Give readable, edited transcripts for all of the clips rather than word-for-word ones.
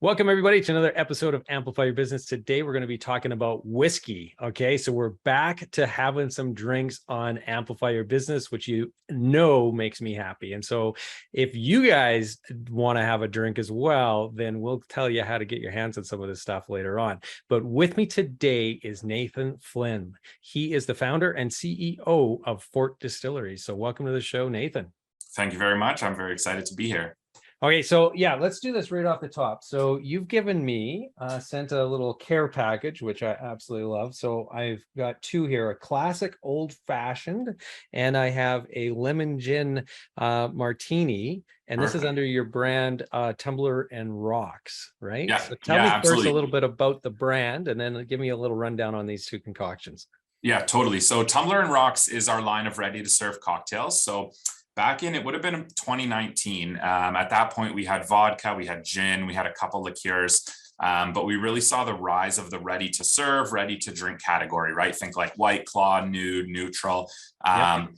Welcome, everybody, to another episode of Amplify Your Business. Today, we're going to be talking about whiskey. Okay, so we're back to having some drinks on Amplify Your Business, which you know makes me happy. And so if you guys want to have a drink as well, then we'll tell you how to get your hands on some of this stuff later on. But with me today is Nathan Flim. He is the founder and CEO of Fort Distillery. So welcome to the show, Nathan. Thank you very much. I'm very excited to be here. Okay, so yeah, let's do this right off the top. So you've given me, sent a little care package, which I absolutely love. So I've got two here, a classic old fashioned, and I have a lemon gin martini. And this is under your brand, Tumbler and Rocks, right? Yeah, So tell me absolutely. first a little bit about the brand, and then give me a little rundown on these two concoctions. Yeah, totally. So Tumbler and Rocks is our line of ready to serve cocktails. So back in, it would have been 2019. At that point, we had vodka, we had gin, we had a couple liqueurs, but we really saw the rise of the ready to serve, ready to drink category, right? Think like White Claw, Nude, Neutral. And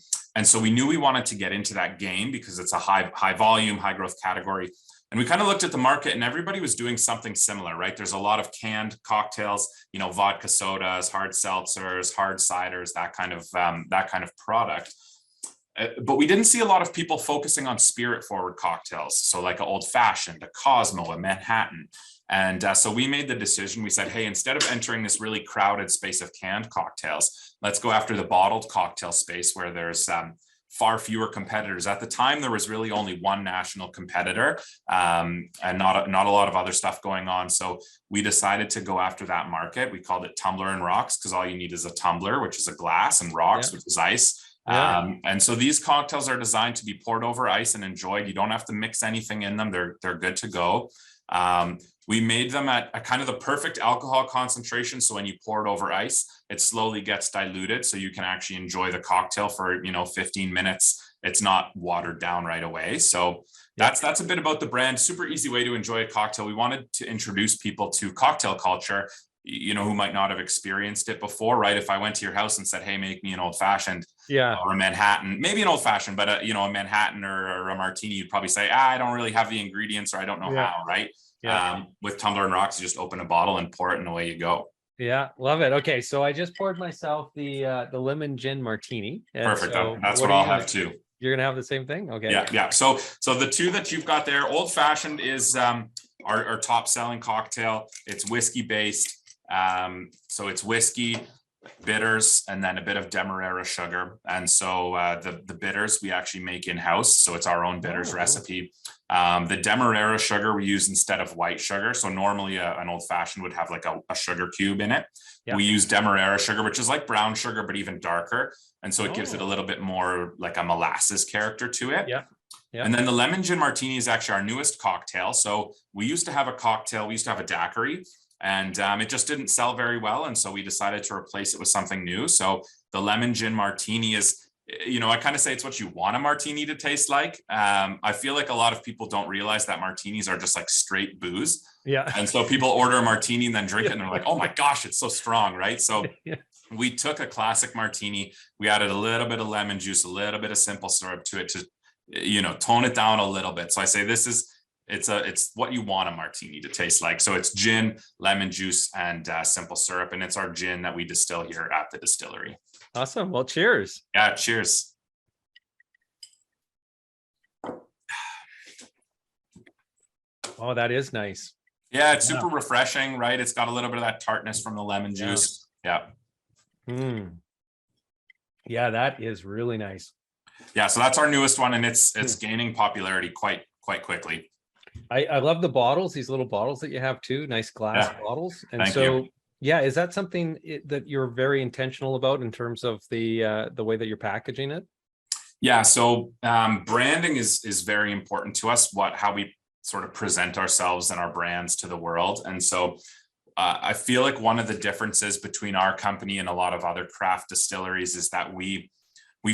so we knew we wanted to get into that game because it's a high volume, high growth category. And we kind of looked at the market and everybody was doing something similar, right? There's a lot of canned cocktails, vodka sodas, hard seltzers, hard ciders, that kind of product. But we didn't see a lot of people focusing on spirit forward cocktails. So like an old fashioned, a Cosmo, a Manhattan. And so we made the decision. We said, hey, instead of entering this really crowded space of canned cocktails, let's go after the bottled cocktail space where there's far fewer competitors. At the time, there was really only one national competitor and not a lot of other stuff going on. So we decided to go after that market. We called it Tumbler and Rocks because all you need is a tumbler, which is a glass, and rocks, which is ice. And so these cocktails are designed to be poured over ice and enjoyed. You don't have to mix anything in them. They're good to go. We made them at a kind of the perfect alcohol concentration. So when you pour it over ice, it slowly gets diluted. So you can actually enjoy the cocktail for, 15 minutes. It's not watered down right away. So that's a bit about the brand. Super easy way to enjoy a cocktail. We wanted to introduce people to cocktail culture, who might not have experienced it before, right? If I went to your house and said, hey, make me an old fashioned or a Manhattan, maybe an old fashioned, but a Manhattan or a martini, you'd probably say, I don't really have the ingredients, or I don't know how, right? With Tumbler and Rocks, you just open a bottle and pour it and away you go. Yeah, love it. Okay, so I just poured myself the lemon gin martini. Perfect. So that's what I'll have too. You're gonna have the same thing? Okay. Yeah. So the two that you've got there, old fashioned is our top selling cocktail. It's whiskey based. So it's whiskey, bitters, and then a bit of demerara sugar. And so the bitters we actually make in-house. So it's our own bitters recipe. The demerara sugar we use instead of white sugar. So normally an old fashioned would have like a sugar cube in it. We use demerara sugar, which is like brown sugar, but even darker. And so it gives it a little bit more like a molasses character to it. And then the lemon gin martini is actually our newest cocktail. So we used to have a daiquiri. And it just didn't sell very well. And so we decided to replace it with something new. So the lemon gin martini is, I kind of say it's what you want a martini to taste like. I feel like a lot of people don't realize that martinis are just like straight booze. And so people order a martini and then drink it and they're like, oh my gosh, it's so strong, right? So we took a classic martini, we added a little bit of lemon juice, a little bit of simple syrup to it to, tone it down a little bit. So I say it's what you want a martini to taste like. So it's gin, lemon juice, and simple syrup. And it's our gin that we distill here at the distillery. Awesome. Well, cheers. Yeah, cheers. Oh, that is nice. Yeah, it's super refreshing, right? It's got a little bit of that tartness from the lemon juice. Yeah. Yeah, that is really nice. Yeah, so that's our newest one, and it's gaining popularity quite quickly. I love the bottles, these little bottles that you have too, nice glass bottles. And Thank you. Is that something that you're very intentional about in terms of the way that you're packaging it? Yeah, so branding is very important to us, how we sort of present ourselves and our brands to the world. And so I feel like one of the differences between our company and a lot of other craft distilleries is that we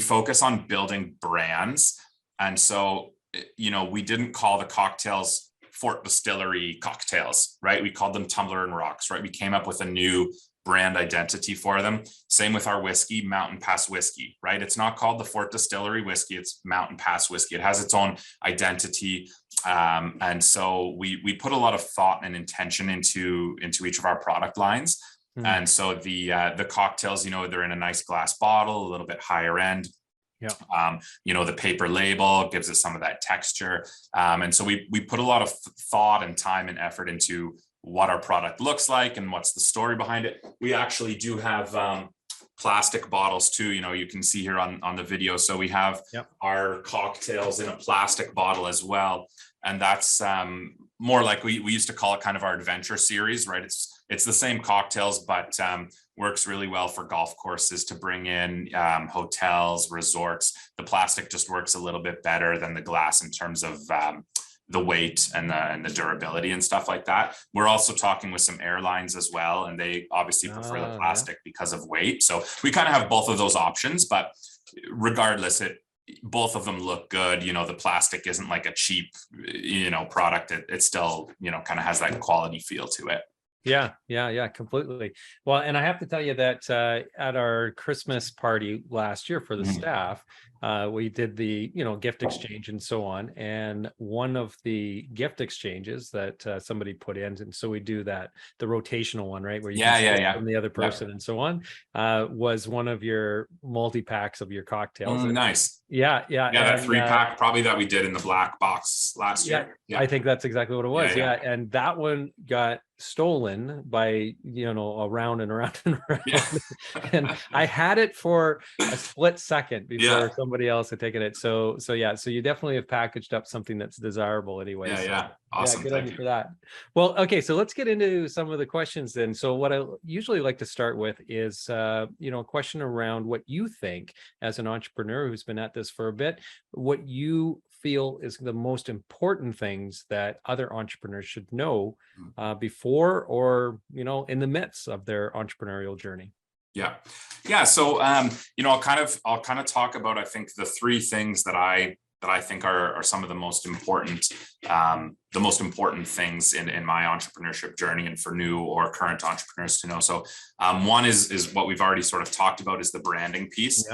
focus on building brands. And so we didn't call the cocktails Fort Distillery cocktails, right? We called them Tumbler and Rocks, right? We came up with a new brand identity for them. Same with our whiskey, Mountain Pass Whiskey, right? It's not called the Fort Distillery whiskey, it's Mountain Pass Whiskey. It has its own identity. And so we put a lot of thought and intention into each of our product lines. And so the cocktails, they're in a nice glass bottle, a little bit higher end. Yeah. The paper label gives it some of that texture. And so we put a lot of thought and time and effort into what our product looks like and what's the story behind it. We actually do have plastic bottles too. You can see here on the video. So we have our cocktails in a plastic bottle as well. And that's more like we used to call it kind of our adventure series, right? It's the same cocktails, but works really well for golf courses to bring in, hotels, resorts. The plastic just works a little bit better than the glass in terms of the weight and the durability and stuff like that. We're also talking with some airlines as well, and they obviously prefer the plastic because of weight. So we kind of have both of those options, but regardless, both of them look good. The plastic isn't like a cheap, product. It still, kind of has that quality feel to it. Yeah, completely. Well, and I have to tell you that at our Christmas party last year for the staff, we did the, gift exchange and so on. And one of the gift exchanges that somebody put in, and so we do that, the rotational one, right? Where you can from the other person and so on, was one of your multi-packs of your cocktails. Nice. Yeah. That 3-pack probably that we did in the black box last year. Yeah, I think that's exactly what it was. Yeah. And that one got stolen by around and around and around. And I had it for a split second before somebody else had taken it. So you definitely have packaged up something that's desirable anyway. Awesome. Good on you for that. Well, okay, so let's get into some of the questions then. So what I usually like to start with is a question around what you think as an entrepreneur who's been at this for a bit, what you feel is the most important things that other entrepreneurs should know before or in the midst of their entrepreneurial journey. So I'll kind of talk about, I think, the 3 things that I think are some of the most important things in my entrepreneurship journey and for new or current entrepreneurs to know. So one is what we've already sort of talked about, is the branding piece.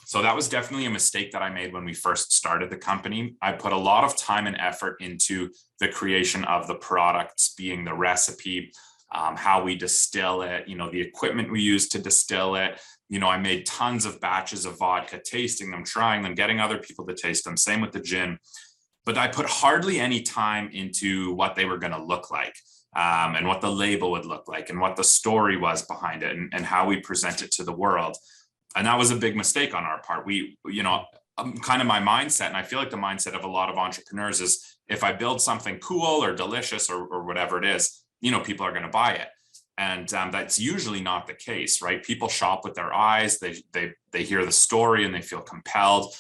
So that was definitely a mistake that I made when we first started the company. I put a lot of time and effort into the creation of the products, being the recipe, how we distill it, the equipment we use to distill it. I made tons of batches of vodka, tasting them, trying them, getting other people to taste them. Same with the gin. But I put hardly any time into what they were going to look like, and what the label would look like, and what the story was behind it, and how we present it to the world. And that was a big mistake on our part. Kind of my mindset, and I feel like the mindset of a lot of entrepreneurs is, if I build something cool or delicious or whatever it is, people are going to buy it. And that's usually not the case, right? People shop with their eyes, they hear the story and they feel compelled.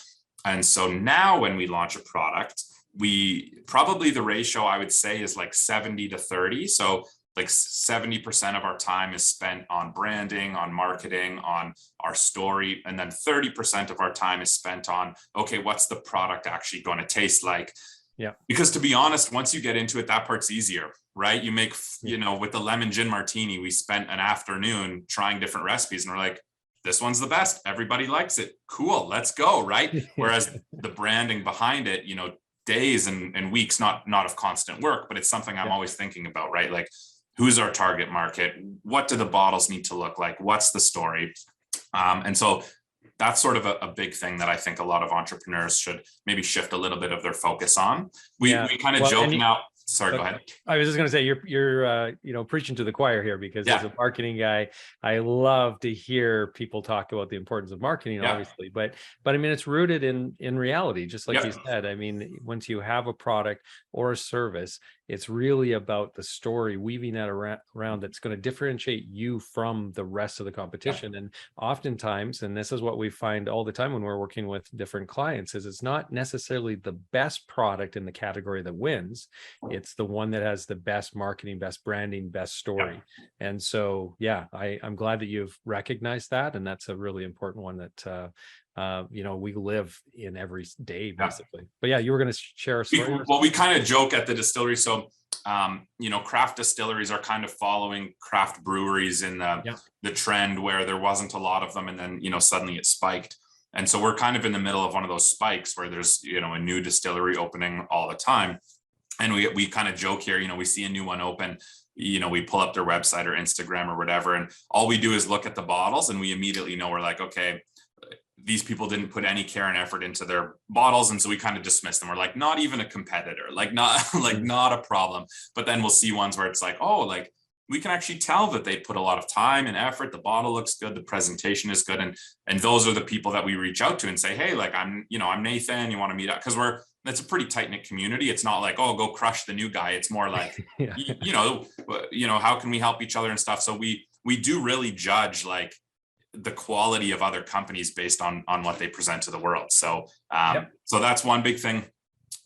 And so now when we launch a product, the ratio I would say is like 70 to 30. So like 70% of our time is spent on branding, on marketing, on our story. And then 30% of our time is spent on, okay, what's the product actually going to taste like? Yeah. Because to be honest, once you get into it, that part's easier, right? You make, with the lemon gin martini, we spent an afternoon trying different recipes and we're like, this one's the best. Everybody likes it. Cool. Let's go. Right. Whereas the branding behind it, days and weeks, not of constant work, but it's something I'm always thinking about, right? Like, who's our target market? What do the bottles need to look like? What's the story? And so that's sort of a big thing that I think a lot of entrepreneurs should maybe shift a little bit of their focus on. We kind of joke now. Sorry, go ahead. I was just going to say you're preaching to the choir here, because as a marketing guy, I love to hear people talk about the importance of marketing, obviously, but I mean, it's rooted in reality, just like you said. I mean, once you have a product or a service, it's really about the story, weaving that around that's going to differentiate you from the rest of the competition. And oftentimes, and this is what we find all the time when we're working with different clients, is it's not necessarily the best product in the category that wins. It's the one that has the best marketing, best branding, best story. And so, I'm glad that you've recognized that. And that's a really important one that, we live in every day, basically. But you were going to share a story. Well, we kind of joke at the distillery. So, craft distilleries are kind of following craft breweries in the trend where there wasn't a lot of them. And then, suddenly it spiked. And so we're kind of in the middle of one of those spikes where there's, a new distillery opening all the time. And we kind of joke here, we see a new one open, we pull up their website or Instagram or whatever, and all we do is look at the bottles, and we immediately know, we're like, okay, these people didn't put any care and effort into their bottles, and so we kind of dismiss them. We're like, not even a competitor, like not like not a problem. But then we'll see ones where it's like, oh, like we can actually tell that they put a lot of time and effort. The bottle looks good, the presentation is good, and those are the people that we reach out to and say, hey, like I'm Nathan, you want to meet up? Because that's a pretty tight-knit community. It's not like, oh, go crush the new guy. It's more like, Yeah. How can we help each other and stuff. So we do really judge like the quality of other companies based on what they present to the world. So so that's one big thing.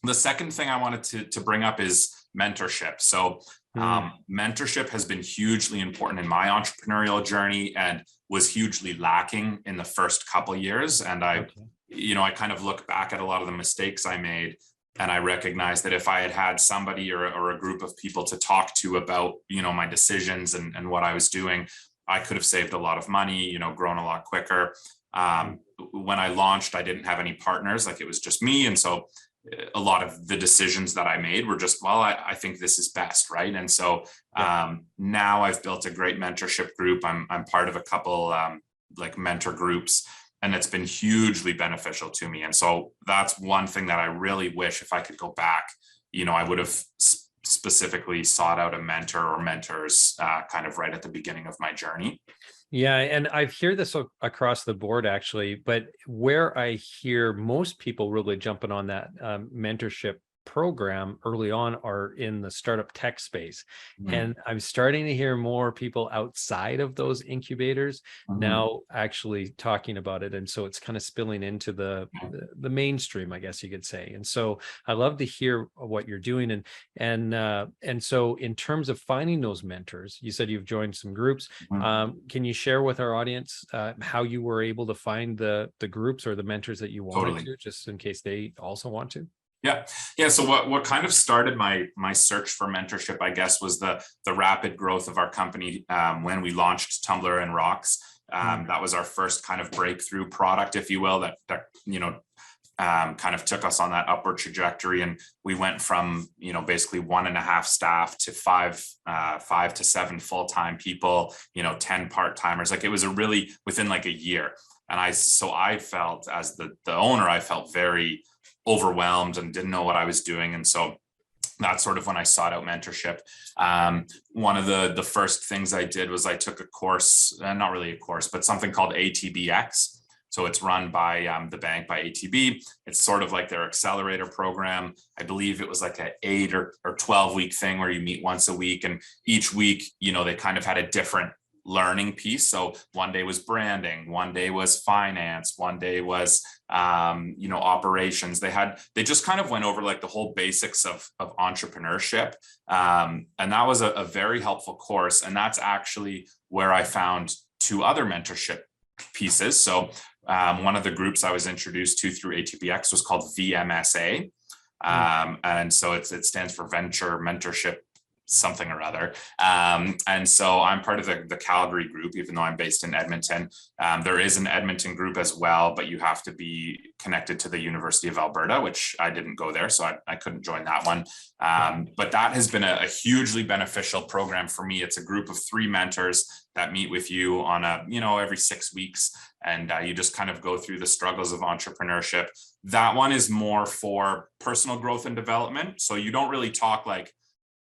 The second thing I wanted to bring up is mentorship. So mentorship has been hugely important in my entrepreneurial journey and was hugely lacking in the first couple of years. And I kind of look back at a lot of the mistakes I made, and I recognize that if I had had somebody or a group of people to talk to about, my decisions and what I was doing, I could have saved a lot of money, grown a lot quicker. When I launched, I didn't have any partners, like it was just me. And so a lot of the decisions that I made were just, well, I think this is best, right? And so now I've built a great mentorship group. I'm part of a couple like mentor groups, and it's been hugely beneficial to me. And so that's one thing that I really wish, if I could go back, I would have specifically sought out a mentor or mentors kind of right at the beginning of my journey. Yeah, and I hear this across the board, actually, but where I hear most people really jumping on that mentorship program early on are in the startup tech space. And I'm starting to hear more people outside of those incubators now actually talking about it. And so it's kind of spilling into the mainstream, I guess you could say. And so I love to hear what you're doing. And so in terms of finding those mentors, you said you've joined some groups. Can you share with our audience how you were able to find the groups or the mentors that you wanted to, just in case they also want to? Yeah. So what kind of started my search for mentorship, I guess, was the rapid growth of our company when we launched Tumbler and Rocks. That was our first kind of breakthrough product, if you will, that kind of took us on that upward trajectory. And we went from, basically 1.5 staff to 5 to 7 full-time people, 10 part-timers. Like it was within like a year. And I felt, as the owner, I felt very overwhelmed and didn't know what I was doing. And so that's sort of when I sought out mentorship. One of the first things I did was I took a course, not really a course, but something called ATBX. So it's run by the bank, by ATB. It's sort of like their accelerator program. I believe it was like an 8 or 12 week thing where you meet once a week, and each week, they kind of had a different learning piece. So one day was branding, one day was finance, one day was operations. They just kind of went over like the whole basics of entrepreneurship, and that was a very helpful course. And that's actually where I found 2 other mentorship pieces. So one of the groups I was introduced to through ATBX was called VMSA, and so it stands for Venture Mentorship something or other. And so I'm part of the Calgary group, even though I'm based in Edmonton. There is an Edmonton group as well, but you have to be connected to the University of Alberta, which I didn't go there, so I couldn't join that one. But that has been a hugely beneficial program for me. It's a group of 3 mentors that meet with you on every 6 weeks. And you just kind of go through the struggles of entrepreneurship. That one is more for personal growth and development. So you don't really talk like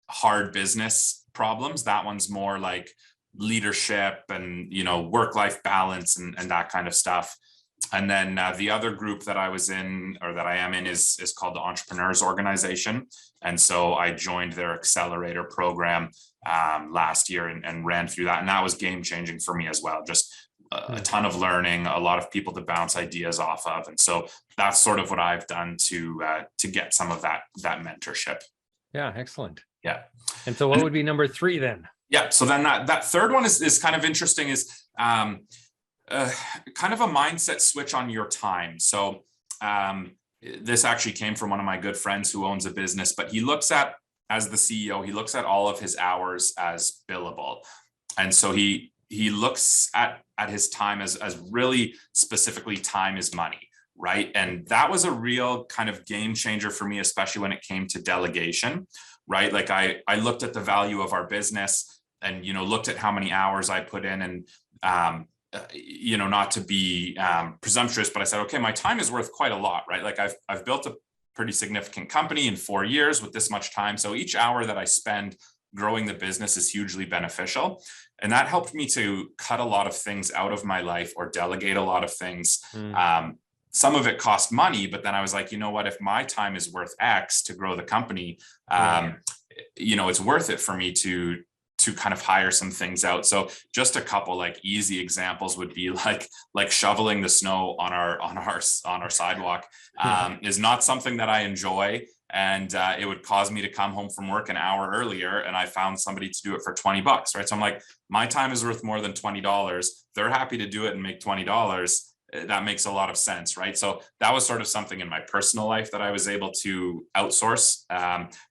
hard business problems. That one's more like leadership and work-life balance and that kind of stuff. And then the other group that I was in, or that I am in, is called the Entrepreneurs Organization. And so I joined their accelerator program last year and ran through that, and that was game-changing for me as well. Just a ton of learning, a lot of people to bounce ideas off of, and so that's sort of what I've done to get some of that mentorship. Yeah, excellent. Yeah. And so what would be number 3 then? Yeah. So then that third one is kind of interesting, is kind of a mindset switch on your time. So this actually came from one of my good friends who owns a business, but he looks at, as the CEO, he looks at all of his hours as billable. And so he looks at his time as really specifically time is money. right? And that was a real kind of game changer for me, especially when it came to delegation, right? Like I looked at the value of our business and, looked at how many hours I put in, and, not to be presumptuous, but I said, okay, my time is worth quite a lot, right? Like I've built a pretty significant company in 4 years with this much time. So each hour that I spend growing the business is hugely beneficial. And that helped me to cut a lot of things out of my life or delegate a lot of things. Some of it cost money, but then I was like, you know what, if my time is worth X to grow the company, it's worth it for me to kind of hire some things out. So just a couple like easy examples would be like shoveling the snow on our sidewalk is not something that I enjoy. And it would cause me to come home from work an hour earlier, and I found somebody to do it for $20, right? So I'm like, my time is worth more than $20. They're happy to do it and make $20. That makes a lot of sense, right? So that was sort of something in my personal life that I was able to outsource.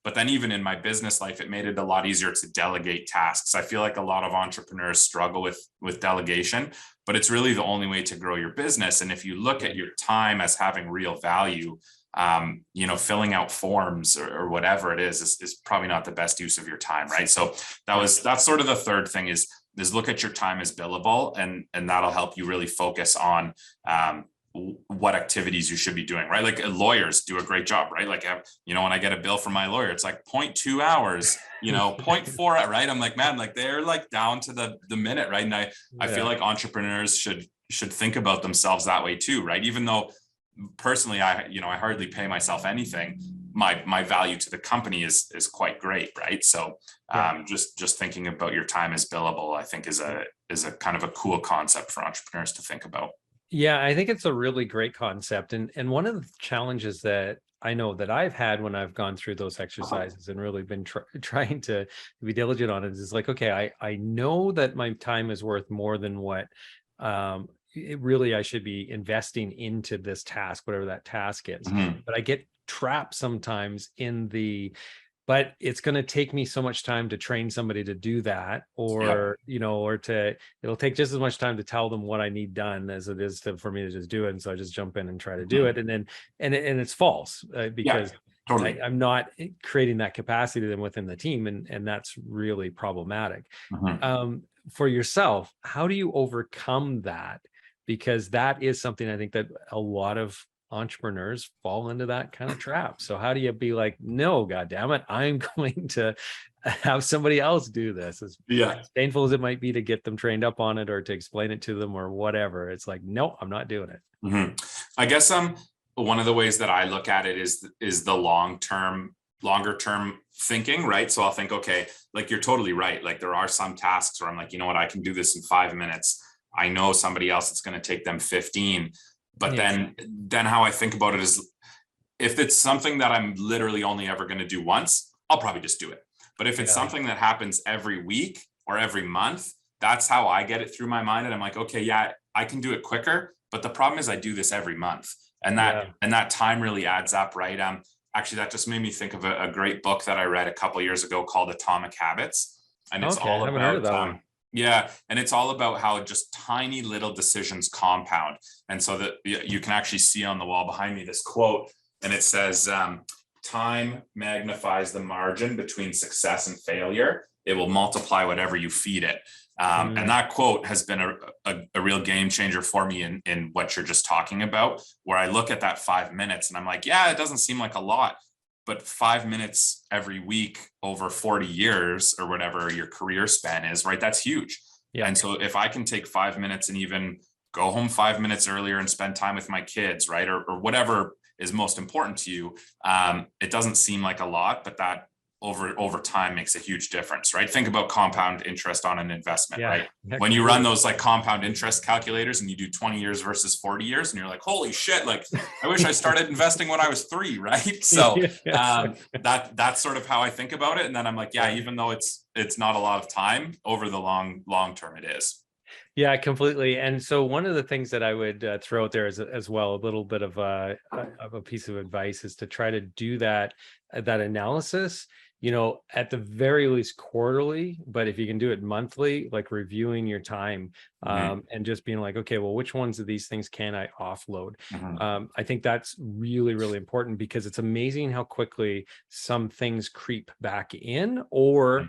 But then even in my business life, it made it a lot easier to delegate tasks. I feel like a lot of entrepreneurs struggle with delegation, but it's really the only way to grow your business. And if you look at your time as having real value, filling out forms or whatever it is probably not the best use of your time, right? So that's sort of the third thing is look at your time as billable, and that'll help you really focus on what activities you should be doing, right? Like lawyers do a great job, right? Like, when I get a bill from my lawyer, it's like 0.2 hours, 0.4, right? I'm like, man, like they're like down to the minute, right? And I feel like entrepreneurs should think about themselves that way too, right? Even though personally, I hardly pay myself anything, my value to the company is quite great, right? So just thinking about your time as billable, I think is a kind of a cool concept for entrepreneurs to think about. Yeah, I think it's a really great concept. And one of the challenges that I know that I've had when I've gone through those exercises and really been trying to be diligent on it is like, okay, I know that my time is worth more than what I should be investing into this task, whatever that task is. But I get trapped sometimes but it's going to take me so much time to train somebody to do that, or it'll take just as much time to tell them what I need done as it is for me to just do it. And so I just jump in and try to do it. And then, and it's false because totally. I'm not creating that capacity then within the team. And that's really problematic. For yourself, how do you overcome that? Because that is something I think that a lot of entrepreneurs fall into that kind of trap. So how do you be like, no, God damn it, I'm going to have somebody else do this? As painful as it might be to get them trained up on it or to explain it to them or whatever. It's like, no, I'm not doing it. I guess one of the ways that I look at it is the longer term thinking, right? So I'll think, okay, like you're totally right. Like there are some tasks where I'm like, you know what, I can do this in 5 minutes. I know somebody else, it's going to take them 15. But then how I think about it is if it's something that I'm literally only ever going to do once, I'll probably just do it. But if it's something that happens every week or every month, that's how I get it through my mind. And I'm like, okay, I can do it quicker. But the problem is I do this every month. And that time really adds up, right? Actually, that just made me think of a great book that I read a couple of years ago called Atomic Habits. And it's all about and it's all about how just tiny little decisions compound. And so that you can actually see on the wall behind me this quote, and it says, time magnifies the margin between success and failure. It will multiply whatever you feed it. And that quote has been a real game changer for me in what you're just talking about, where I look at that 5 minutes and I'm like, it doesn't seem like a lot, but 5 minutes every week over 40 years or whatever your career span is, right? That's huge. And so if I can take 5 minutes and even go home 5 minutes earlier and spend time with my kids, right? Or whatever is most important to you. It doesn't seem like a lot, but that over time makes a huge difference, right? Think about compound interest on an investment, right? When you run those like compound interest calculators and you do 20 years versus 40 years and you're like, holy shit, like I wish I started investing when I was 3, right? So that's sort of how I think about it. And then I'm like, even though it's not a lot of time, over the long term it is. Yeah, completely. And so one of the things that I would throw out there as well, a little bit of a piece of advice is to try to do that analysis at the very least quarterly, but if you can do it monthly, like reviewing your time, and just being like, okay, well, which ones of these things can I offload? I think that's really, really important, because it's amazing how quickly some things creep back in, or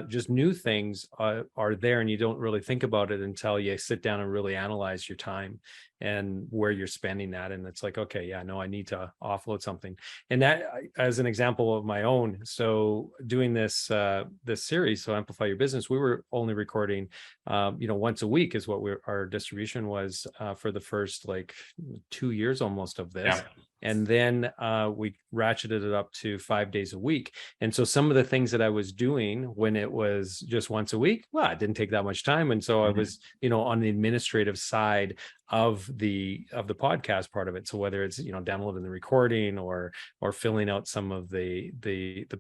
just new things are there, and you don't really think about it until you sit down and really analyze your time and where you're spending that. And it's like, okay, yeah, no, I need to offload something. And that, as an example of my own, so doing this series, so Amplify Your Business, we were only recording once a week is what our distribution was for the first like 2 years almost of this. And then we ratcheted it up to 5 days a week. And so some of the things that I was doing when it was just once a week, well, it didn't take that much time. And so I was, on the administrative side of the podcast part of it. So whether it's, downloading the recording or filling out some of the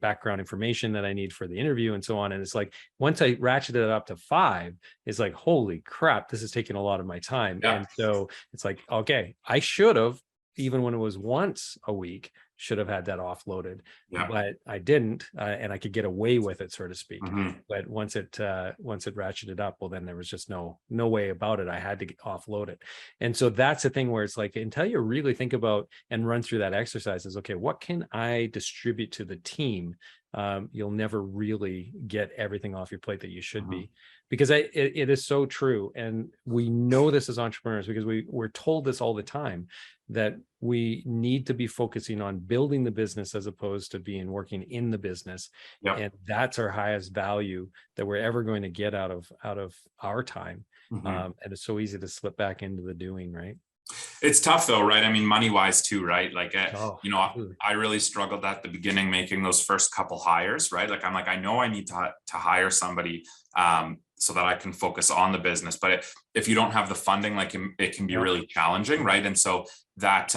background information that I need for the interview and so on. And it's like, once I ratcheted it up to 5, it's like, holy crap, this is taking a lot of my time. And so it's like, okay, I should have, even when it was once a week, should have had that offloaded, but I didn't, and I could get away with it, so to speak. But once it ratcheted up, well, then there was just no way about it. I had to offload it. And so that's the thing where it's like, until you really think about and run through that exercise, is okay, what can I distribute to the team? You'll never really get everything off your plate that you should be, because it is so true. And we know this as entrepreneurs, because we're told this all the time, that we need to be focusing on building the business as opposed to working in the business. And that's our highest value that we're ever going to get out of our time. And it's so easy to slip back into the doing, right? It's tough though, right? I mean, money wise too, right? Like, I really struggled at the beginning making those first couple hires, right? Like, I know I need to hire somebody so that I can focus on the business. But if you don't have the funding, like, it can be really challenging, right? And so that,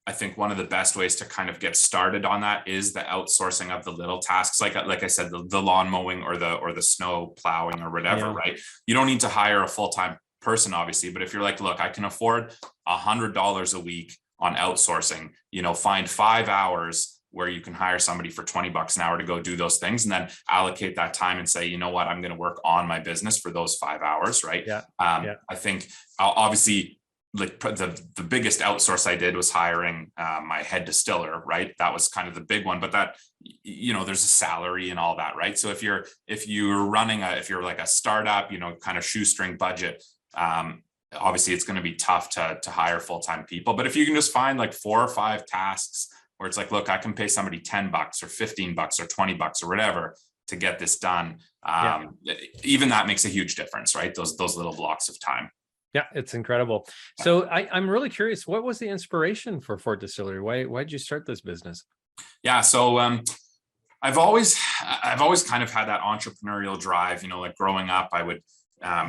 I think one of the best ways to kind of get started on that is the outsourcing of the little tasks. Like I said, the lawn mowing or the snow plowing or whatever, right? You don't need to hire a full-time person, obviously, but if you're like, look, I can afford $100 a week on outsourcing, find 5 hours where you can hire somebody for $20 an hour to go do those things, and then allocate that time and say, you know what, I'm going to work on my business for those 5 hours, right? I think obviously, like, the biggest outsource I did was hiring my head distiller, right? That was kind of the big one, but that, there's a salary and all that, right? So if you're like a startup, kind of shoestring budget, obviously it's going to be tough to hire full-time people. But if you can just find like 4 or 5 tasks where it's like, look, I can pay somebody $10 or $15 or $20 or whatever to get this done. Even that makes a huge difference, right? Those little blocks of time. Yeah, it's incredible. So I'm really curious, what was the inspiration for Fort Distillery? Why did you start this business? Yeah, so I've always kind of had that entrepreneurial drive. Like growing up, I would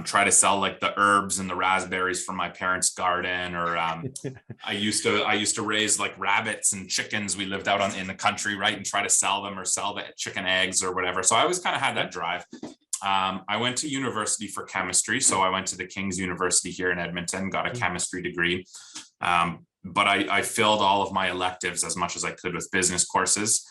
try to sell like the herbs and the raspberries from my parents' garden, or I used to raise like rabbits and chickens. We lived out in the country, right, and try to sell them or sell the chicken eggs or whatever. So I always kind of had that drive. I went to university for chemistry. So I went to the King's University here in Edmonton, got a chemistry degree. But I filled all of my electives as much as I could with business courses,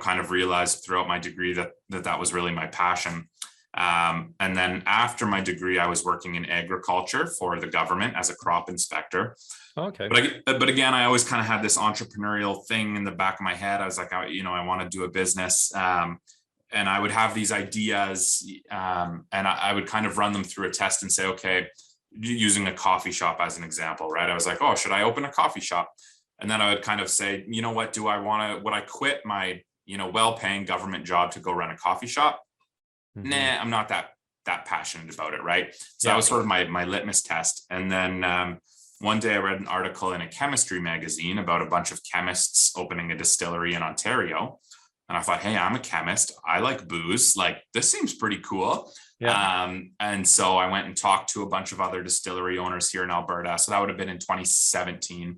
kind of realized throughout my degree that was really my passion. And then after my degree, I was working in agriculture for the government as a crop inspector. Okay. But again, I always kind of had this entrepreneurial thing in the back of my head. I was like, I want to do a business. And I would have these ideas, and I would kind of run them through a test and say, okay, using a coffee shop as an example, right? I was like, oh, should I open a coffee shop? And then I would kind of say, you know what, would I quit my, well-paying government job to go run a coffee shop? Nah, I'm not that passionate about it, right? So that was sort of my litmus test. And then one day I read an article in a chemistry magazine about a bunch of chemists opening a distillery in Ontario. And I thought, hey, I'm a chemist. I like booze. Like, this seems pretty cool. And so I went and talked to a bunch of other distillery owners here in Alberta. So that would have been in 2017.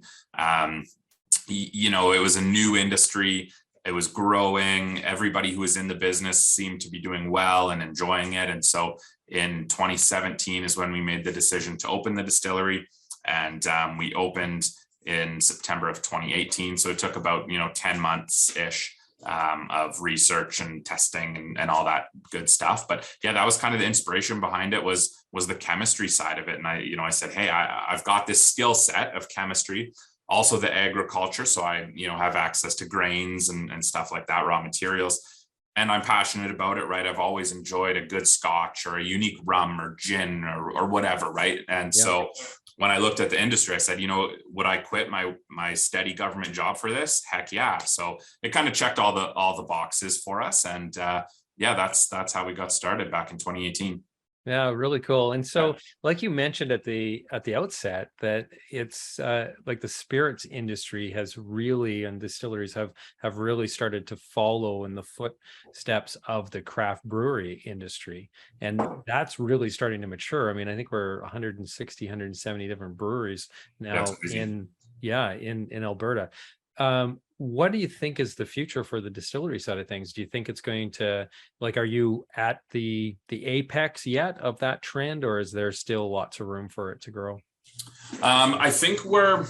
It was a new industry. It was growing. Everybody who was in the business seemed to be doing well and enjoying it. And so in 2017 is when we made the decision to open the distillery. And we opened in September of 2018. So it took about, 10 months-ish of research and testing and all that good stuff. But yeah, that was kind of the inspiration behind it was the chemistry side of it. And I said, hey, I've got this skill set of chemistry, also the agriculture. So I, have access to grains and stuff like that, raw materials. And I'm passionate about it, right? I've always enjoyed a good scotch or a unique rum or gin or whatever, right? And so when I looked at the industry, I said, would I quit my steady government job for this? Heck yeah. So it kind of checked all the boxes for us. And that's how we got started back in 2018. Yeah, really cool. And so, like you mentioned at the outset, that it's like the spirits industry has really, and distilleries have really started to follow in the footsteps of the craft brewery industry, and that's really starting to mature. I mean, I think we're 160, 170 different breweries now in Alberta. What do you think is the future for the distillery side of things? Do you think it's going to, are you at the apex yet of that trend, or is there still lots of room for it to grow? I think we're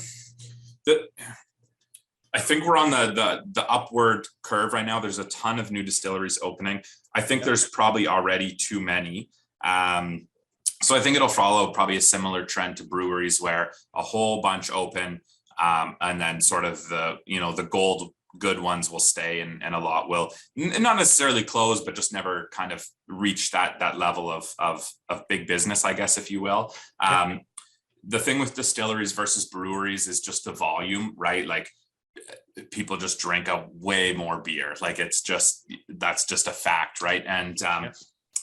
on the upward curve right now. There's a ton of new distilleries opening. I think there's probably already too many. So I think it'll follow probably a similar trend to breweries, where a whole bunch open. And then sort of the gold good ones will stay, and a lot will not necessarily close, but just never kind of reach that level of big business, I guess, if you will. The thing with distilleries versus breweries is just the volume, right? Like, people just drink a way more beer. Like, that's just a fact, right?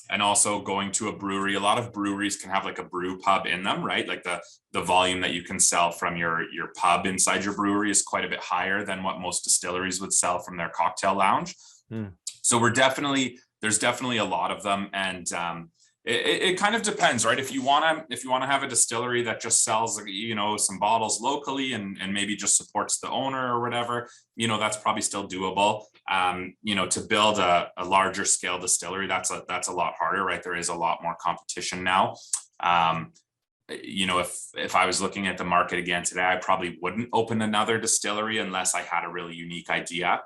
And also going to a brewery, a lot of breweries can have like a brew pub in them, right? Like the volume that you can sell from your pub inside your brewery is quite a bit higher than what most distilleries would sell from their cocktail lounge. So there's definitely a lot of them. And it kind of depends, right? If you want to have a distillery that just sells, some bottles locally and maybe just supports the owner or whatever, that's probably still doable. To build a larger scale distillery, that's a lot harder, right? There is a lot more competition now. If I was looking at the market again today, I probably wouldn't open another distillery unless I had a really unique idea,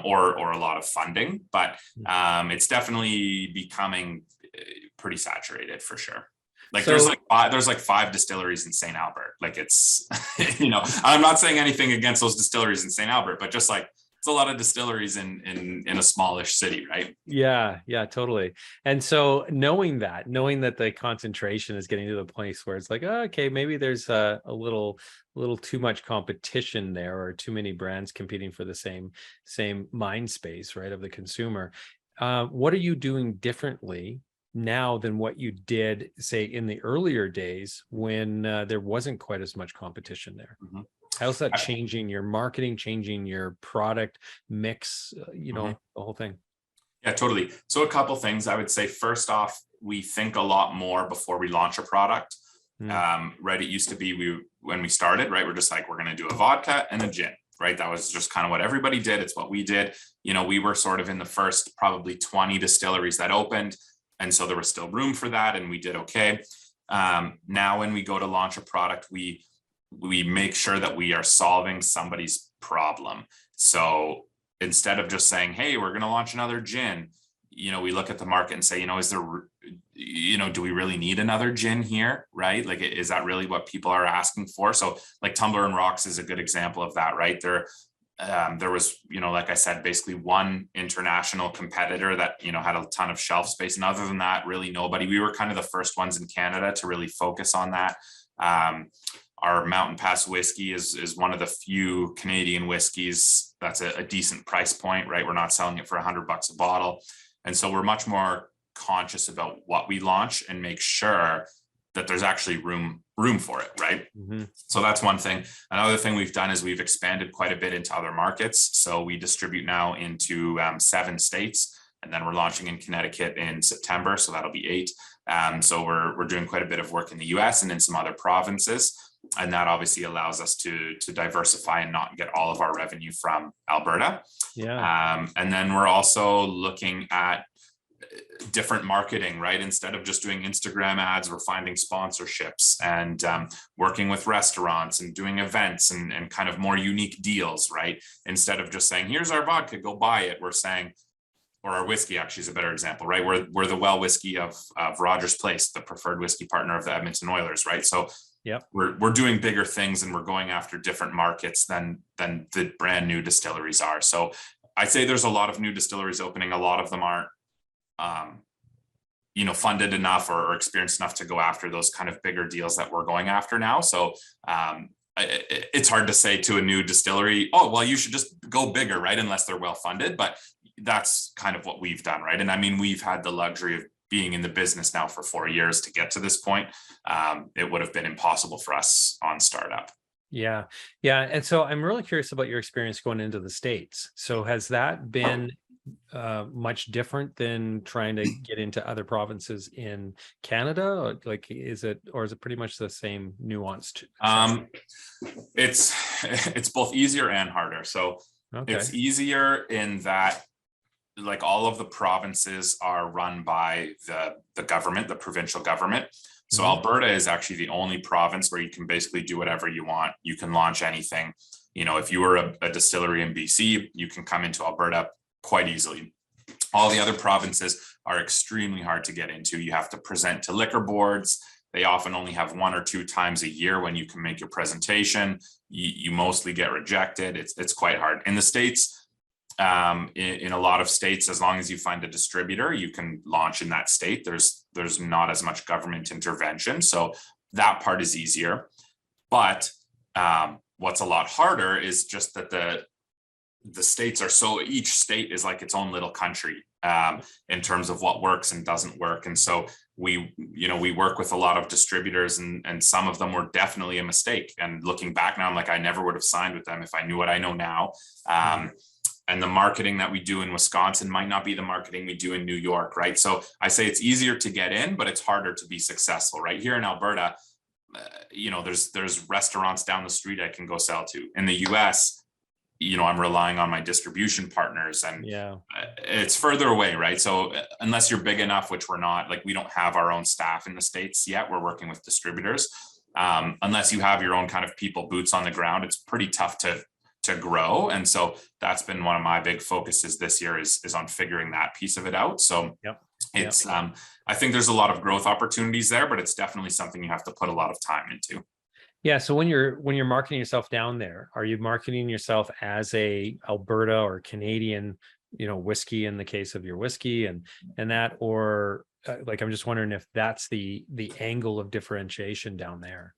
or a lot of funding. But it's definitely becoming pretty saturated for sure. There's 5 distilleries in St. Albert. Like, it's, I'm not saying anything against those distilleries in St. Albert, but just like, it's a lot of distilleries in a smallish city, right? Yeah, totally. And so knowing that the concentration is getting to the place where it's like, oh, okay, maybe there's a little too much competition there, or too many brands competing for the same mind space, right, of the consumer. What are you doing differently now than what you did, say, in the earlier days when there wasn't quite as much competition there? How's that changing your marketing, changing your product mix, the whole thing? Yeah, totally. So a couple things I would say. First off, we think a lot more before we launch a product. Right. It used to be when we started, right, we're just like, we're going to do a vodka and a gin, right? That was just kind of what everybody did. It's what we did. We were sort of in the first probably 20 distilleries that opened. And so there was still room for that, and we did okay. Now, when we go to launch a product, we make sure that we are solving somebody's problem. So instead of just saying, hey, we're going to launch another gin, we look at the market and say, is there, do we really need another gin here? Right? Like, is that really what people are asking for? So like Tumbler and Rocks is a good example of that, right? There was, like I said, basically one international competitor that, had a ton of shelf space. And other than that, really nobody. We were kind of the first ones in Canada to really focus on that. Our Mountain Pass whiskey is one of the few Canadian whiskeys that's a decent price point, right? We're not selling it for $100 a bottle. And so we're much more conscious about what we launch and make sure that there's actually room for it, right? So that's one thing. Another thing we've done is we've expanded quite a bit into other markets. So we distribute now into 7 states, and then we're launching in Connecticut in September. So that'll be 8. So we're doing quite a bit of work in the US and in some other provinces. And that obviously allows us to diversify and not get all of our revenue from Alberta. And then we're also looking at different marketing, right? Instead of just doing Instagram ads, we're finding sponsorships and working with restaurants and doing events and kind of more unique deals, right? Instead of just saying, here's our vodka, go buy it. We're saying, or our whiskey actually is a better example, right? We're the well whiskey of Rogers Place, the preferred whiskey partner of the Edmonton Oilers, right? So Yep. we're doing bigger things and we're going after different markets than the brand new distilleries are. So I'd say there's a lot of new distilleries opening. A lot of them aren't funded enough or experienced enough to go after those kind of bigger deals that we're going after now. So it's hard to say to a new distillery, oh, well, you should just go bigger, right? Unless they're well funded. But that's kind of what we've done, right? And I mean, we've had the luxury of being in the business now for 4 years to get to this point. It would have been impossible for us on startup. Yeah. Yeah. And so I'm really curious about your experience going into the States. So has that been much different than trying to get into other provinces in Canada? Like, is it pretty much the same nuanced? It's both easier and harder. So it's easier in that, like, all of the provinces are run by the government, the provincial government. So Alberta is actually the only province where you can basically do whatever you want. You can launch anything. If you were a distillery in BC, you can come into Alberta quite easily. All the other provinces are extremely hard to get into. You have to present to liquor boards. They often only have 1 or 2 times a year when you can make your presentation. You mostly get rejected. It's quite hard. In the States, in a lot of states, as long as you find a distributor, you can launch in that state. There's not as much government intervention. So that part is easier. But what's a lot harder is just that the states are each state is like its own little country in terms of what works and doesn't work. And so we work with a lot of distributors and some of them were definitely a mistake. And looking back now, I'm like, I never would have signed with them if I knew what I know now. And the marketing that we do in Wisconsin might not be the marketing we do in New York, right? So I say it's easier to get in, but it's harder to be successful, right? Here in Alberta, there's restaurants down the street I can go sell to. In the US, I'm relying on my distribution partners and it's further away, right? So unless you're big enough, which we're not, like, we don't have our own staff in the States yet, we're working with distributors. Unless you have your own kind of people, boots on the ground, it's pretty tough to grow. And so that's been one of my big focuses this year is on figuring that piece of it out. So it's, I think there's a lot of growth opportunities there, but it's definitely something you have to put a lot of time into. Yeah. So when you're marketing yourself down there, are you marketing yourself as a Alberta or Canadian, whiskey in the case of your whiskey and that, or like, I'm just wondering if that's the angle of differentiation down there.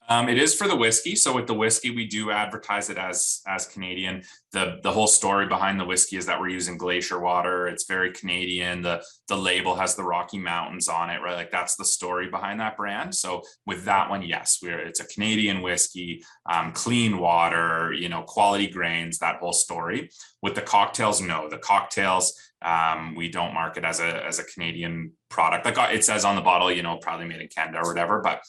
It is for the whiskey. So with the whiskey, we do advertise it as Canadian. The whole story behind the whiskey is that we're using glacier water. It's very Canadian. The label has the Rocky Mountains on it, right? Like, that's the story behind that brand. So with that one, yes, it's a Canadian whiskey, clean water, quality grains, that whole story. With the cocktails, no, the cocktails, we don't market as a Canadian product. Like it says on the bottle, probably made in Canada or whatever, but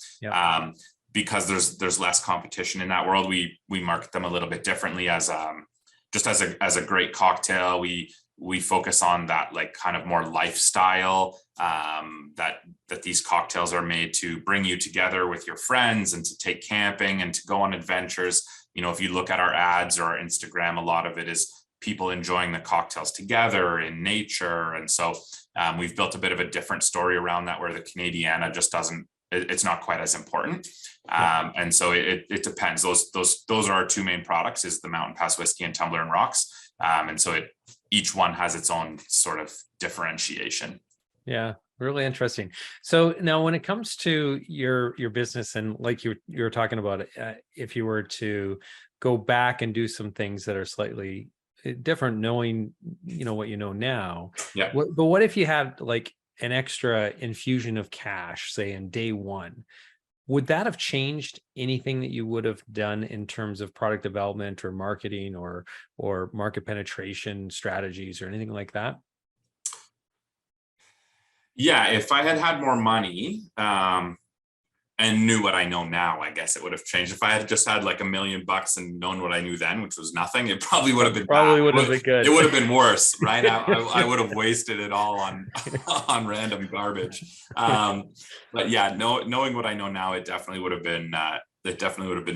because there's less competition in that world, we market them a little bit differently as a great cocktail. We focus on that, like, kind of more lifestyle, that these cocktails are made to bring you together with your friends and to take camping and to go on adventures. If you look at our ads or our Instagram, a lot of it is people enjoying the cocktails together in nature. And so we've built a bit of a different story around that, where the Canadiana just it's not quite as important. And so it depends. Those are our 2 main products, is the Mountain Pass whiskey and Tumbler and Rocks. And so each one has its own sort of differentiation. Yeah, really interesting. So now when it comes to your business, and like you were talking about, if you were to go back and do some things that are slightly different, knowing, what you know now. Yeah. But what if you had like an extra infusion of cash, say in day one? Would that have changed anything that you would have done in terms of product development or marketing or market penetration strategies or anything like that? Yeah, if I had more money, and knew what I know now, I guess it would have changed. If I had just had like $1 million and known what I knew then, which was nothing, it probably would have been probably bad. would have been good. It would have been worse, right? I would have wasted it all on random garbage. But yeah, knowing what I know now, it definitely would have been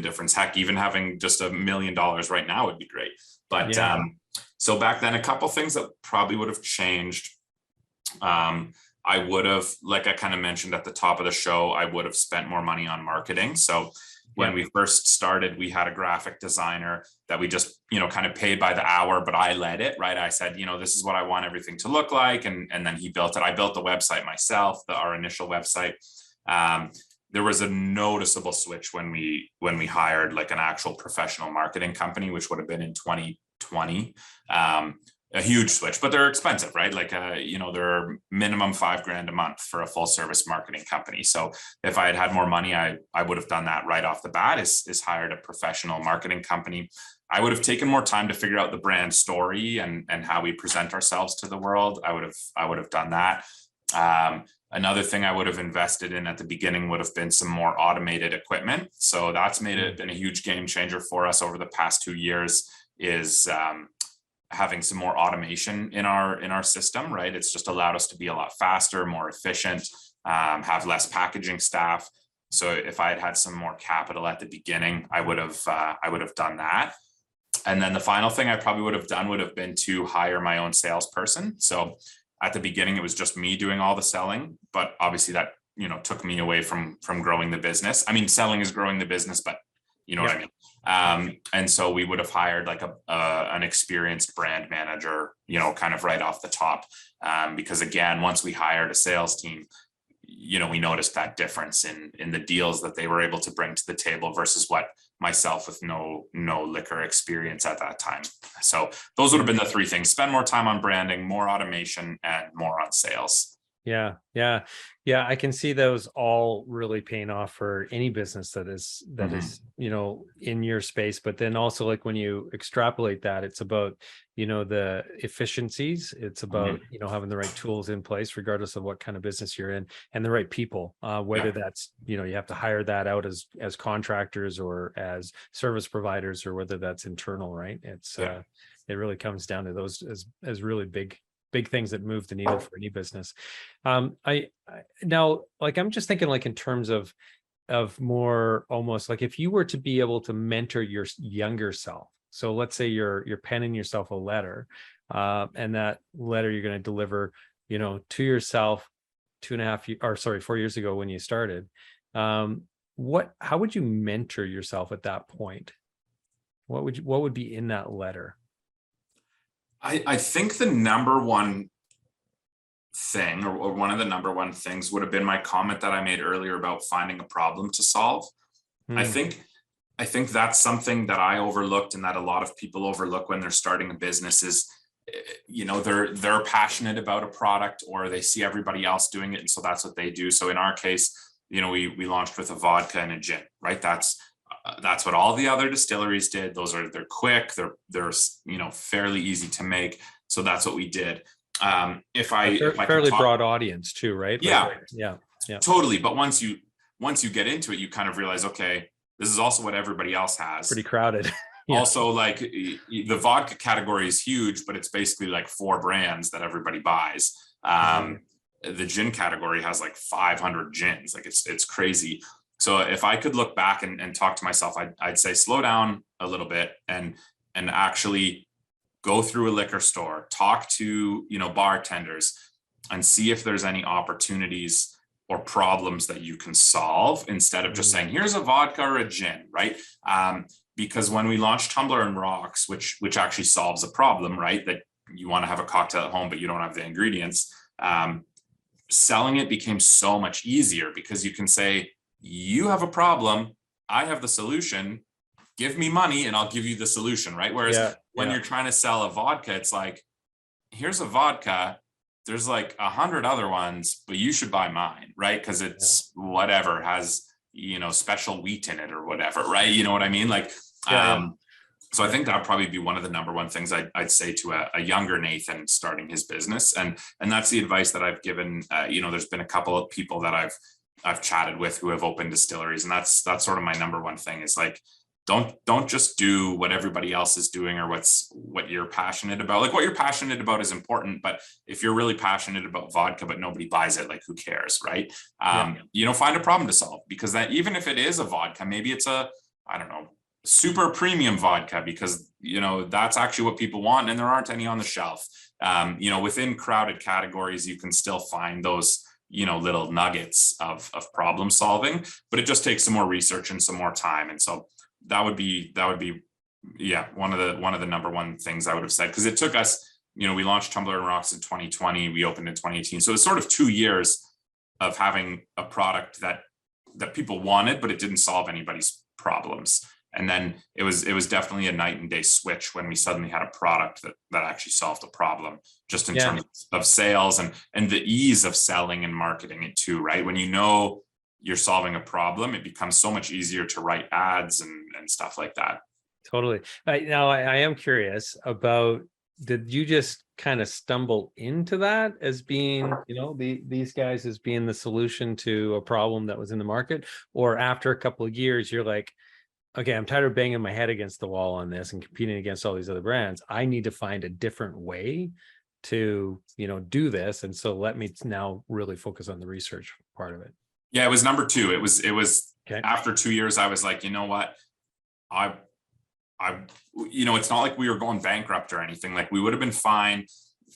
different. Heck, even having just $1 million right now would be great. But so back then, a couple things that probably would have changed. I would have, like I kind of mentioned at the top of the show, I would have spent more money on marketing. So when we first started, we had a graphic designer that we just, kind of paid by the hour, but I led it, right? I said, this is what I want everything to look like. And then he built it. I built the website myself, our initial website. There was a noticeable switch when we hired like an actual professional marketing company, which would have been in 2020. A huge switch, but they're expensive, right? Like, they're minimum $5,000 a month for a full service marketing company. So if I had had more money, I would have done that right off the bat, is hired a professional marketing company. I would have taken more time to figure out the brand story and how we present ourselves to the world. I would have done that. Another thing I would have invested in at the beginning would have been some more automated equipment. So that's been a huge game changer for us over the past 2 years, is having some more automation in our system, right? It's just allowed us to be a lot faster, more efficient, have less packaging staff. So if I had had some more capital at the beginning, I would have done that. And then the final thing I probably would have done would have been to hire my own salesperson. So at the beginning, it was just me doing all the selling, but obviously that, took me away from growing the business. I mean, selling is growing the business, but you know what I mean? And so we would have hired like an experienced brand manager, kind of right off the top. Because again, once we hired a sales team, we noticed that difference in the deals that they were able to bring to the table versus what myself with no liquor experience at that time. So those would have been the three things: spend more time on branding, more automation, and more on sales. Yeah. I can see those all really paying off for any business that is, in your space. But then also, like, when you extrapolate that, it's about, the efficiencies. It's about, having the right tools in place, regardless of what kind of business you're in, and the right people, whether that's, you have to hire that out as contractors or as service providers, or whether that's internal, right? It's, it really comes down to those as really big things that move the needle for any business. I now, like, I'm just thinking, like, in terms of more almost like if you were to be able to mentor your younger self. So let's say you're penning yourself a letter, and that letter you're going to deliver, to yourself 4 years ago when you started. How would you mentor yourself at that point? What would be in that letter? I think the number one thing, or one of the number one things, would have been my comment that I made earlier about finding a problem to solve. I think that's something that I overlooked, and that a lot of people overlook when they're starting a business is, they're passionate about a product, or they see everybody else doing it, and so that's what they do. So in our case, we launched with a vodka and a gin, right? That's what all the other distilleries did. They're quick, they're fairly easy to make. So that's what we did. If I fairly broad audience too, right? Yeah, yeah, totally. But once you get into it, you kind of realize, okay, this is also what everybody else has. Pretty crowded. Also, like, the vodka category is huge, but it's basically like 4 brands that everybody buys. The gin category has like 500 gins. Like, it's crazy. So if I could look back and talk to myself, I'd say slow down a little bit and actually go through a liquor store, talk to, bartenders, and see if there's any opportunities or problems that you can solve, instead of just saying, here's a vodka or a gin, right? Because when we launched Tumbler and Rocks, which actually solves a problem, right? That you want to have a cocktail at home, but you don't have the ingredients. Selling it became so much easier, because you can say, you have a problem, I have the solution, give me money and I'll give you the solution, right? Whereas when you're trying to sell a vodka, it's like, here's a vodka, there's like 100 other ones, but you should buy mine, right? Because it's whatever, has, special wheat in it or whatever, right? You know what I mean? Like, so I think that'd probably be one of the number one things I'd say to a younger Nathan starting his business. And that's the advice that I've given. There's been a couple of people that I've I've chatted with who have opened distilleries, and that's sort of my number one thing is like, don't just do what everybody else is doing or what you're passionate about. Like what you're passionate about is important, but if you're really passionate about vodka but nobody buys it, like who cares, right? Find a problem to solve, because that, even if it is a vodka, maybe it's a, I don't know, super premium vodka, because that's actually what people want and there aren't any on the shelf. Within crowded categories you can still find those little nuggets of problem solving, but it just takes some more research and some more time. And so that would be one of the number one things I would have said, because it took us, we launched Tumbler and Rocks in 2020, we opened in 2018, so it's sort of 2 years of having a product that people wanted, but it didn't solve anybody's problems. And then it was definitely a night and day switch when we suddenly had a product that actually solved the problem, just in terms of sales and the ease of selling and marketing it too, right? When you're solving a problem, it becomes so much easier to write ads and stuff like that. Totally. Now I am curious about, did you just kind of stumble into that as being, these guys as being the solution to a problem that was in the market? Or after a couple of years, you're like, okay, I'm tired of banging my head against the wall on this and competing against all these other brands. I need to find a different way to, do this. And so let me now really focus on the research part of it. Yeah, it was number two. It was okay. After 2 years, I was like, you know what? It's not like we were going bankrupt or anything. Like we would have been fine,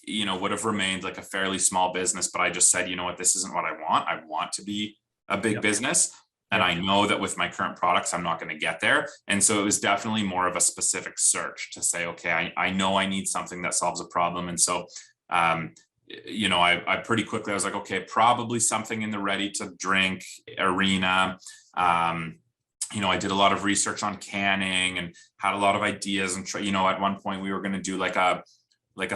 would have remained like a fairly small business, but I just said, you know what, this isn't what I want. I want to be a big business. And I know that with my current products, I'm not going to get there. And so it was definitely more of a specific search to say, okay, I know I need something that solves a problem. And so, I pretty quickly, I was like, okay, probably something in the ready to drink arena. I did a lot of research on canning and had a lot of ideas. And, at one point we were going to do like a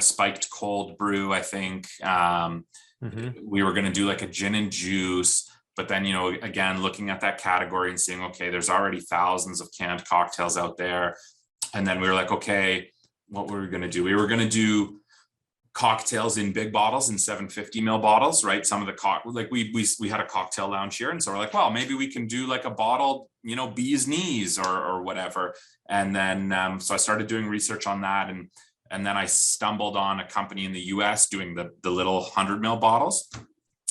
spiked cold brew, I think. We were going to do like a gin and juice. But then, again, looking at that category and seeing, okay, there's already thousands of canned cocktails out there. And then we were like, okay, what were we going to do? We were going to do cocktails in big bottles, in 750 ml bottles, right? Some of the we had a cocktail lounge here. And so we're like, well, maybe we can do like a bottled, bee's knees or whatever. And then, so I started doing research on that. And then I stumbled on a company in the US doing the little 100 ml bottles.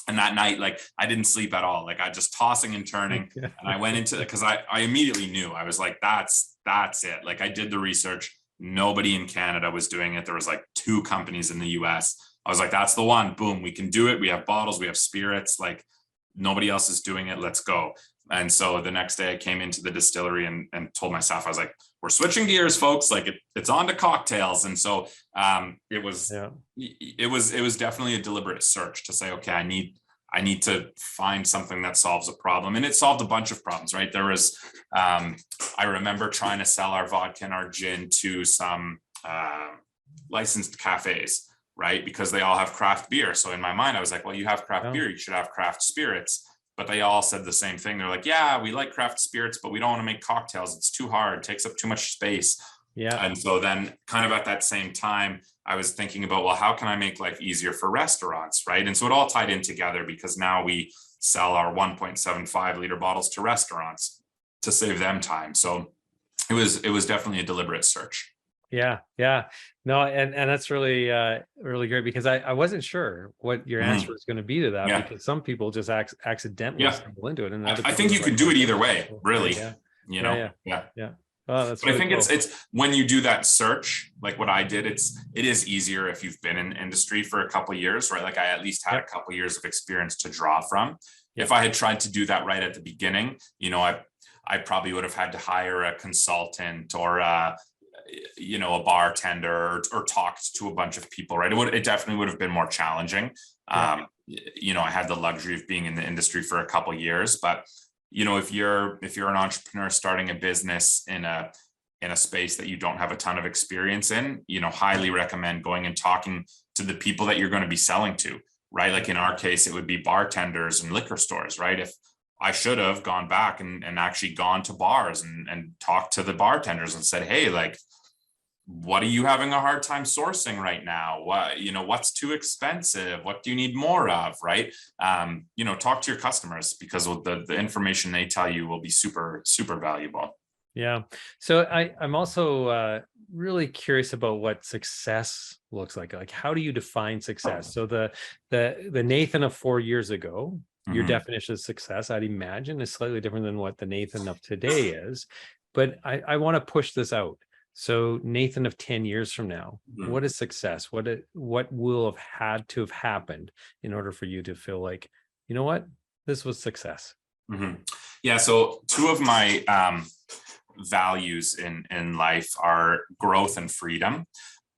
And that night, like I didn't sleep at all. Like I just tossing and turning. And I went into it because I immediately knew. I was like, that's it. Like I did the research. Nobody in Canada was doing it. There was like 2 companies in the US. I was like, that's the one. Boom, we can do it. We have bottles, we have spirits. Like nobody else is doing it. Let's go. And so the next day I came into the distillery and told my staff, I was like, we're switching gears, folks. Like it's on to cocktails. And so it was definitely a deliberate search to say, okay, I need to find something that solves a problem. And it solved a bunch of problems, right? There was, I remember trying to sell our vodka and our gin to some licensed cafes, right? Because they all have craft beer. So in my mind, I was like, well, you have craft beer, you should have craft spirits. But they all said the same thing. They're like, yeah, we like craft spirits, but we don't want to make cocktails. It's too hard, it takes up too much space. Yeah. And so then kind of at that same time, I was thinking about, well, how can I make life easier for restaurants, right? And so it all tied in together, because now we sell our 1.75 liter bottles to restaurants to save them time. So it was definitely a deliberate search. Yeah. No, and that's really really great, because I wasn't sure what your answer was going to be to that, because some people just accidentally stumble into it. And I think you could do it either way, really. Yeah. Oh, that's really I think cool. it's when you do that search, like what I did, it is easier if you've been in industry for a couple of years, right? Like I at least had a couple of years of experience to draw from. If I had tried to do that right at the beginning, I probably would have had to hire a consultant or a bartender or talked to a bunch of people, right? It definitely would have been more challenging. I had the luxury of being in the industry for a couple of years, but if you're an entrepreneur starting a business in a space that you don't have a ton of experience in, highly recommend going and talking to the people that you're going to be selling to, right? Like in our case, it would be bartenders and liquor stores, right? If I should have gone back and actually gone to bars and talked to the bartenders and said, hey, like, what are you having a hard time sourcing right now? What, what's too expensive? What do you need more of? Right. Talk to your customers, because the information they tell you will be super, super valuable. Yeah. So I'm also really curious about what success looks like. Like, how do you define success? So the Nathan of 4 years ago, your definition of success, I'd imagine, is slightly different than what the Nathan of today is. But I want to push this out. So Nathan of 10 years from now, what is success? What will have had to have happened in order for you to feel like, you know what, this was success? Yeah. So two of my values in life are growth and freedom.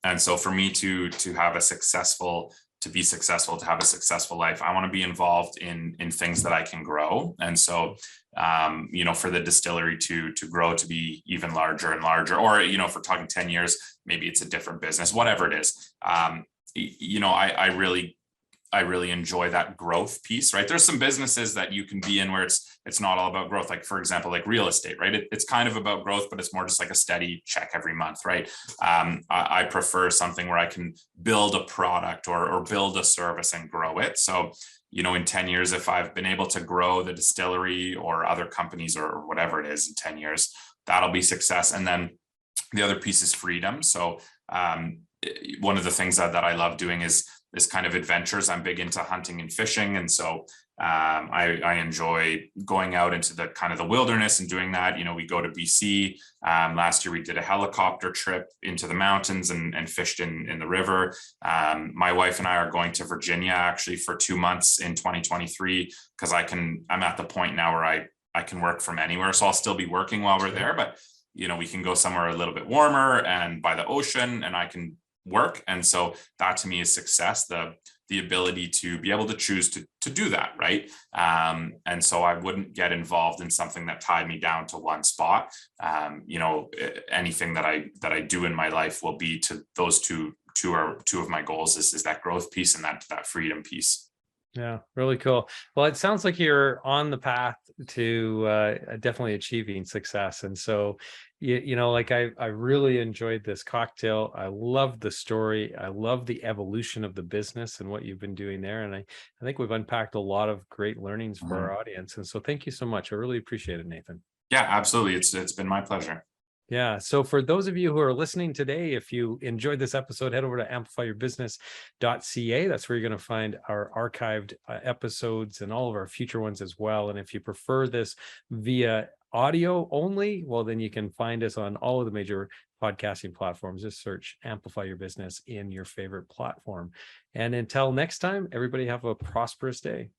And so for me to have a successful, to be successful, to have a successful life, I want to be involved in things that I can grow. And so, for the distillery to grow, to be even larger and larger, or, if we're talking 10 years, maybe it's a different business, whatever it is. I really enjoy that growth piece, right? There's some businesses that you can be in where it's not all about growth. Like, for example, like real estate, right? It's kind of about growth, but it's more just like a steady check every month, right? I prefer something where I can build a product or build a service and grow it. So, in 10 years, if I've been able to grow the distillery or other companies or whatever it is in 10 years, that'll be success. And then the other piece is freedom. So one of the things that I love doing is this kind of adventures. I'm big into hunting and fishing. And so I enjoy going out into the kind of the wilderness and doing that. We go to BC. Last year we did a helicopter trip into the mountains and fished in the river. My wife and I are going to Virginia actually for 2 months in 2023, because I'm at the point now where I can work from anywhere. So I'll still be working while we're there, but we can go somewhere a little bit warmer and by the ocean, and I can work. And so that to me is success, the ability to be able to choose to do that, right? And so I wouldn't get involved in something that tied me down to one spot. Anything that I do in my life will be to those two of my goals, is that growth piece and that freedom piece. Yeah, really cool. Well, it sounds like you're on the path to definitely achieving success. And so, like I really enjoyed this cocktail. I love the story. I love the evolution of the business and what you've been doing there. And I think we've unpacked a lot of great learnings for our audience. And so thank you so much. I really appreciate it, Nathan. Yeah, absolutely. It's been my pleasure. Yeah. So for those of you who are listening today, if you enjoyed this episode, head over to amplifyyourbusiness.ca. That's where you're going to find our archived episodes and all of our future ones as well. And if you prefer this via audio only, well, then you can find us on all of the major podcasting platforms. Just search Amplify Your Business in your favorite platform. And until next time, everybody have a prosperous day.